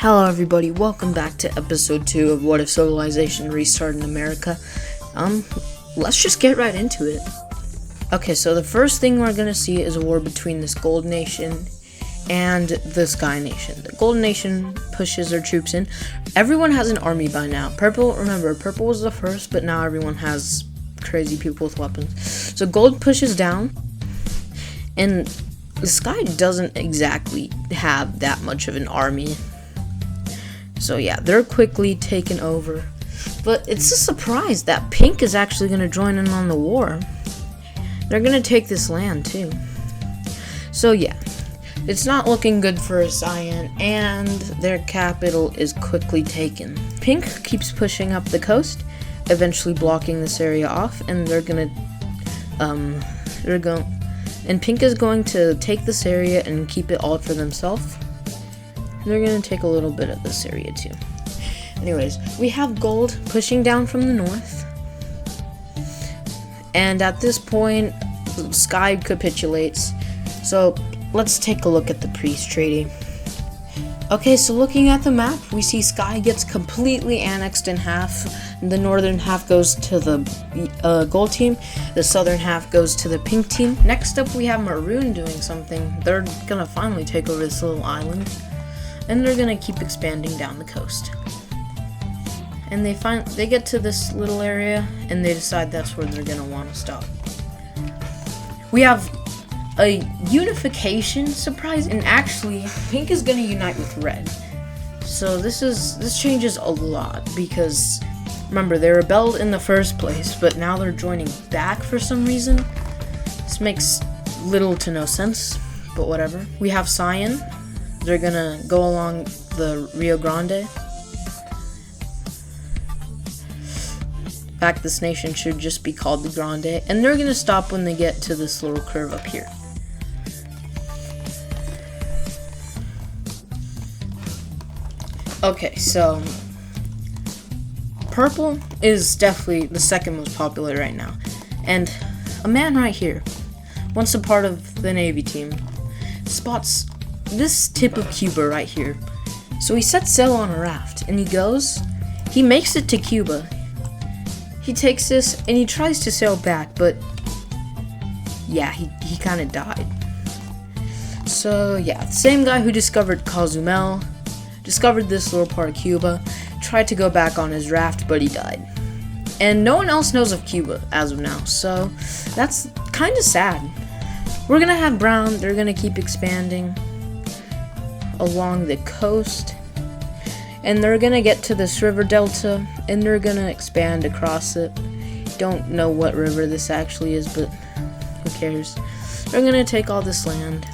Hello everybody, welcome back to episode 2 of What If Civilization Restarted in America. Let's just get right into it. Okay, so the first thing we're gonna see is a war between this Gold Nation and the Sky Nation. The Gold Nation pushes their troops in. Everyone has an army by now. Purple was the first, but now everyone has crazy people with weapons. So Gold pushes down, and the Sky doesn't exactly have that much of an army. So yeah, they're quickly taken over. But it's a surprise that Pink is actually going to join in on the war. They're going to take this land too. So yeah, it's not looking good for Cyan, and their capital is quickly taken. Pink keeps pushing up the coast, eventually blocking this area off, and Pink is going to take this area and keep it all for themselves. They're going to take a little bit of this area too. Anyways, we have Gold pushing down from the north. And at this point, Sky capitulates. So let's take a look at the peace treaty. Okay, so looking at the map, we see Sky gets completely annexed in half. The northern half goes to the Gold team. The southern half goes to the Pink team. Next up, we have Maroon doing something. They're going to finally take over this little island. And they're gonna keep expanding down the coast. And they get to this little area, and they decide that's where they're gonna want to stop. We have a unification surprise, and actually, Pink is gonna unite with Red. So this changes a lot because remember, they rebelled in the first place, but now they're joining back for some reason. This makes little to no sense, but whatever. We have Cyan. They're gonna go along the Rio Grande. In fact, this nation should just be called the Grande, and they're gonna stop when they get to this little curve up here. Okay, so Purple is definitely the second most popular right now, and a man right here, once a part of the Navy team, spots this tip of Cuba right here. So he sets sail on a raft, and he makes it to Cuba. He takes this, and he tries to sail back, but yeah, he kind of died. So yeah, the same guy who discovered Cozumel, discovered this little part of Cuba, tried to go back on his raft, but he died. And no one else knows of Cuba as of now, so that's kind of sad. We're gonna have Brown, they're gonna keep expanding along the coast, and they're gonna get to this river delta, and they're gonna expand across it. Don't know what river this actually is, but who cares. They're gonna take all this land,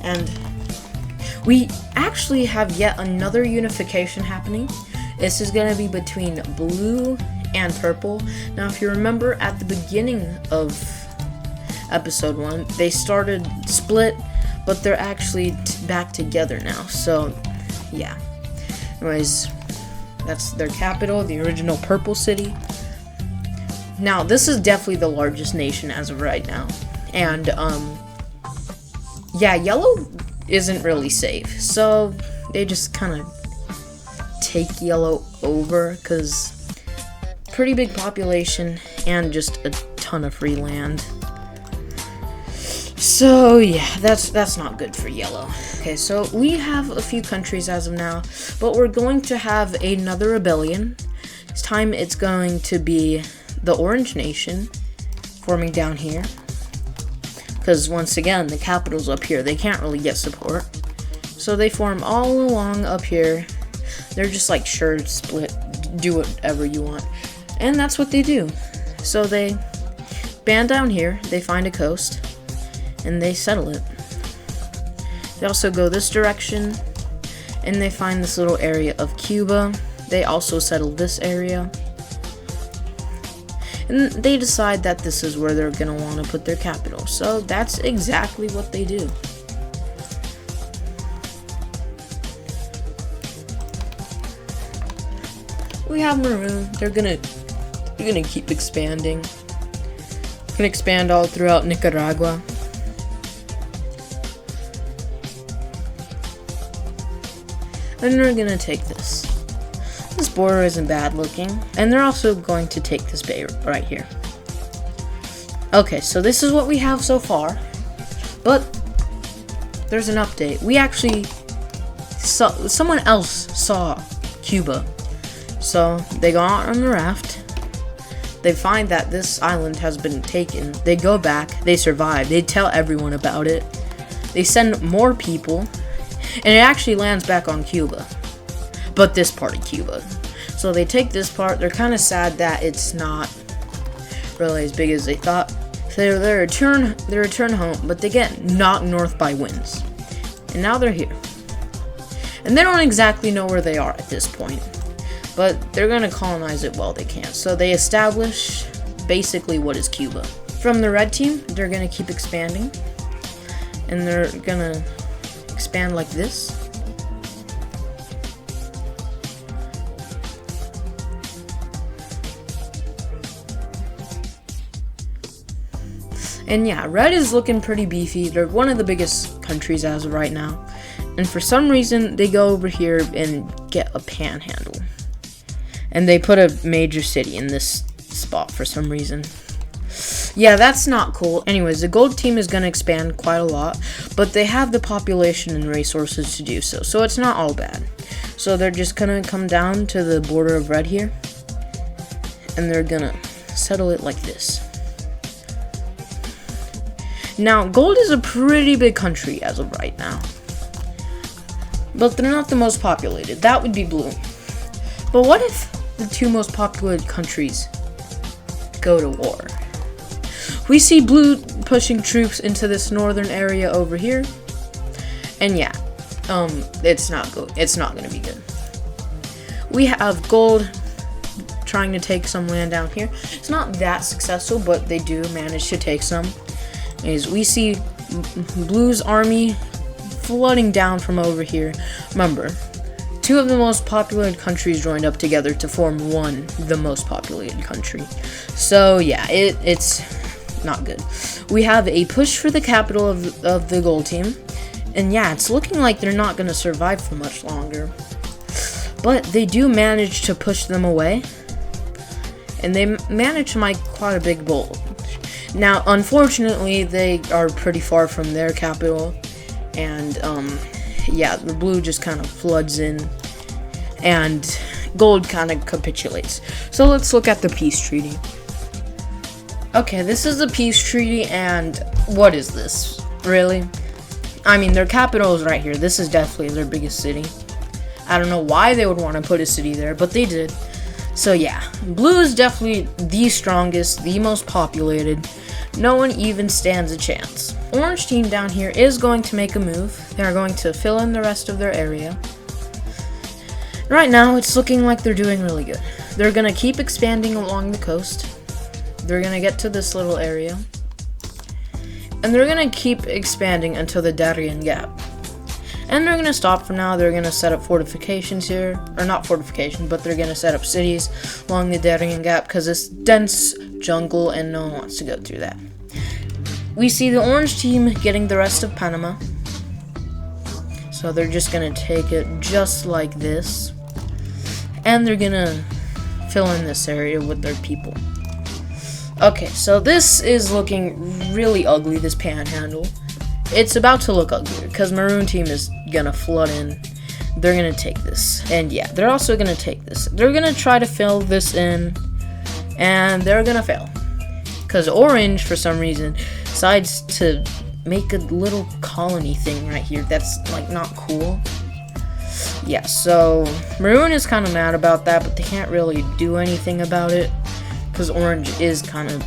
and we actually have yet another unification happening. This is gonna be between Blue and Purple. Now, if you remember at the beginning of episode 1, they started split, but they're actually back together now, so yeah. Anyways, that's their capital, the original Purple City. Now, this is definitely the largest nation as of right now, and yeah, Yellow isn't really safe, so they just kind of take Yellow over, because pretty big population and just a ton of free land. So yeah, that's not good for Yellow. Okay, so we have a few countries as of now, but we're going to have another rebellion. This time it's going to be the Orange Nation forming down here, because once again, the capital's up here. They can't really get support, so they form all along up here. They're just like, sure, split, do whatever you want, and that's what they do. So they band down here, they find a coast, and they settle it. They also go this direction, and they find this little area of Cuba. They also settle this area, and they decide that this is where they're gonna want to put their capital. So that's exactly what they do. We have Maroon. They're gonna keep expanding. Can expand all throughout Nicaragua. And they're gonna take this. This border isn't bad looking. And they're also going to take this bay right here. Okay, so this is what we have so far. But there's an update. We actually saw, someone else saw Cuba. So they go out on the raft. They find that this island has been taken. They go back. They survive. They tell everyone about it. They send more people. And it actually lands back on Cuba. But this part of Cuba. So they take this part. They're kind of sad that it's not really as big as they thought. So they return home, but they get knocked north by winds. And now they're here. And they don't exactly know where they are at this point. But they're going to colonize it while they can. So they establish basically what is Cuba. From the red team, they're going to keep expanding. And they're going to expand like this. And yeah, red is looking pretty beefy. They're one of the biggest countries as of right now. And for some reason, they go over here and get a panhandle. And they put a major city in this spot for some reason. Yeah, that's not cool. Anyways, the gold team is going to expand quite a lot. But they have the population and resources to do so. So it's not all bad. So they're just going to come down to the border of red here. And they're going to settle it like this. Now, gold is a pretty big country as of right now. But they're not the most populated. That would be blue. But what if the two most populated countries go to war? We see blue pushing troops into this northern area over here. And yeah, it's not good. It's not going to be good. We have gold trying to take some land down here. It's not that successful, but they do manage to take some. Is we see blue's army flooding down from over here. Remember, two of the most populated countries joined up together to form the most populated country. So yeah, it's not good. We have a push for the capital of the gold team. And yeah, it's looking like they're not going to survive for much longer. But they do manage to push them away. And they manage to make quite a big bolt. Now, unfortunately, they are pretty far from their capital. And, yeah, the blue just kind of floods in. And gold kind of capitulates. So let's look at the peace treaty. Okay, this is the peace treaty, and what is this? Really? I mean, their capital is right here. This is definitely their biggest city. I don't know why they would want to put a city there, but they did. So yeah, blue is definitely the strongest, the most populated. No one even stands a chance. Orange team down here is going to make a move. They're going to fill in the rest of their area. Right now, it's looking like they're doing really good. They're going to keep expanding along the coast. They're going to get to this little area. And they're going to keep expanding until the Darien Gap. And they're going to stop for now. They're going to set up fortifications here. Or not fortifications, but they're going to set up cities along the Darien Gap because it's dense jungle and no one wants to go through that. We see the orange team getting the rest of Panama. So they're just going to take it just like this. And they're going to fill in this area with their people. Okay, so this is looking really ugly, this panhandle. It's about to look uglier, because Maroon team is gonna flood in. They're gonna take this. And yeah, they're also gonna take this. They're gonna try to fill this in, and they're gonna fail. Because Orange, for some reason, decides to make a little colony thing right here. That's, like, not cool. Yeah, so Maroon is kind of mad about that, but they can't really do anything about it. Because Orange is kind of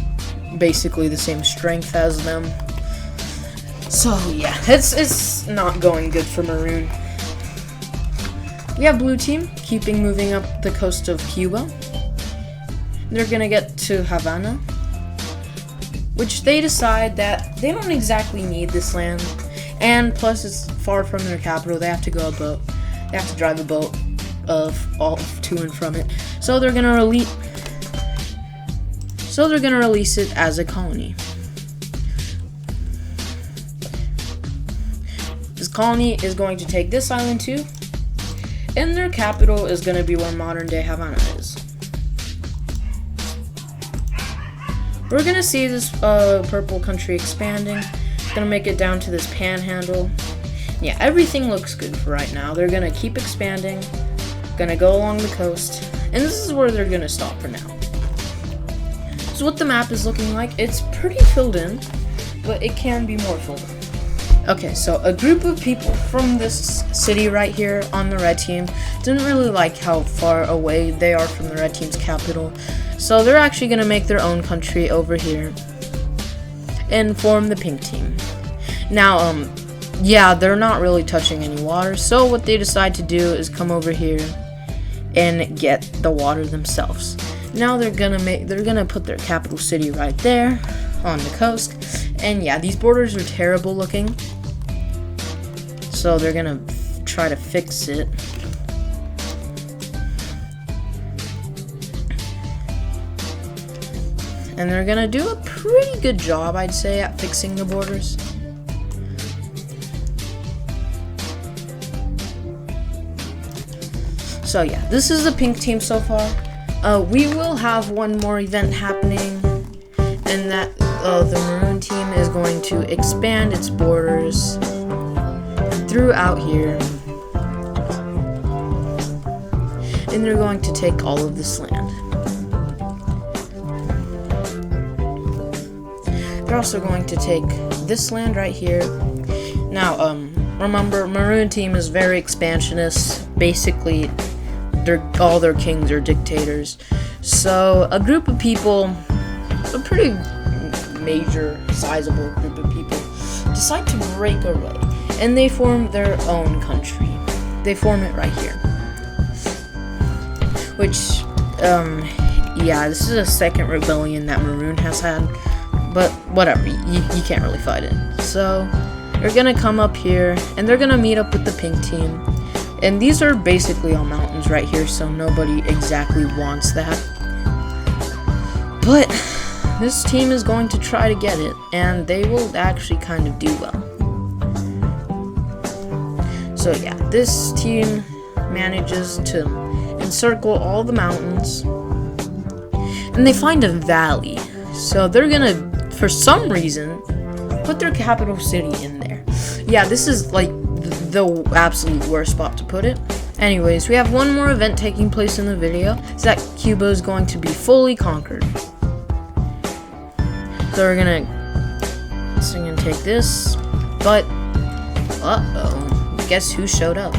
basically the same strength as them. So yeah, it's not going good for Maroon. We have Blue team keeping moving up the coast of Cuba. They're gonna get to Havana, which they decide that they don't exactly need this land, and plus it's far from their capital. They have to go a boat. They have to drive a boat to and from it. So they're gonna release it as a colony. This colony is going to take this island too, And their capital is going to be where modern day Havana is. We're going to see this purple country expanding. Going to make it down to this panhandle. Yeah, everything looks good for right now. They're going to keep expanding. Going to go along the coast. And this is where they're going to stop for now. So what the map is looking like, it's pretty filled in, but it can be more filled in. Okay, so a group of people from this city right here on the red team didn't really like how far away they are from the red team's capital. So they're actually going to make their own country over here and form the pink team. Now, yeah, they're not really touching any water. So what they decide to do is come over here and get the water themselves. Now they're gonna put their capital city right there on the coast. And yeah, these borders are terrible looking. So they're gonna try to fix it. And they're gonna do a pretty good job, I'd say, at fixing the borders. So yeah, this is the pink team so far. We will have one more event happening, and that the maroon team is going to expand its borders throughout here, and they're going to take all of this land. They're also going to take this land right here. Now, remember, maroon team is very expansionist. Basically, all their kings are dictators. So a group of people, a pretty major, sizable group of people, decide to break away, and they form their own country. They form it right here. Which, yeah, this is a second rebellion that Maroon has had, but whatever, you can't really fight it. So they're gonna come up here, and they're gonna meet up with the pink team. And these are basically all mountains right here, so nobody exactly wants that. But this team is going to try to get it, and they will actually kind of do well. So yeah, this team manages to encircle all the mountains, and they find a valley. So they're gonna, for some reason, put their capital city in there. Yeah, this is like the absolute worst spot to put it. Anyways, we have one more event taking place in the video. Is that Cuba is going to be fully conquered. So we're gonna take this, but guess who showed up?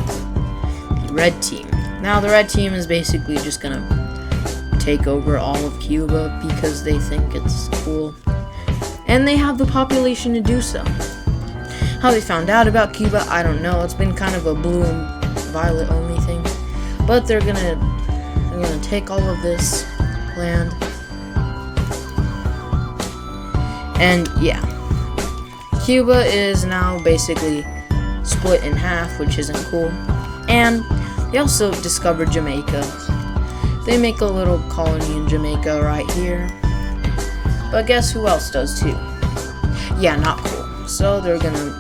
The red team. Now the red team is basically just gonna take over all of Cuba because they think it's cool, and they have the population to do so. How they found out about Cuba, I don't know. It's been kind of a blue and violet only thing. But they're gonna take all of this land. And yeah, Cuba is now basically split in half, which isn't cool. And they also discovered Jamaica. They make a little colony in Jamaica right here. But guess who else does too? Yeah, not cool. So they're gonna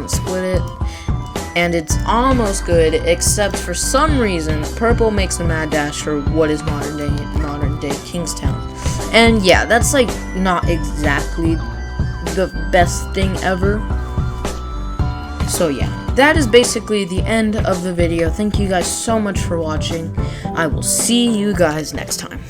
split it, and it's almost good, except for some reason purple makes a mad dash for what is modern day Kingstown. And yeah, that's like not exactly the best thing ever. So yeah, that is basically the end of the video. Thank you guys so much for watching. I will see you guys next time.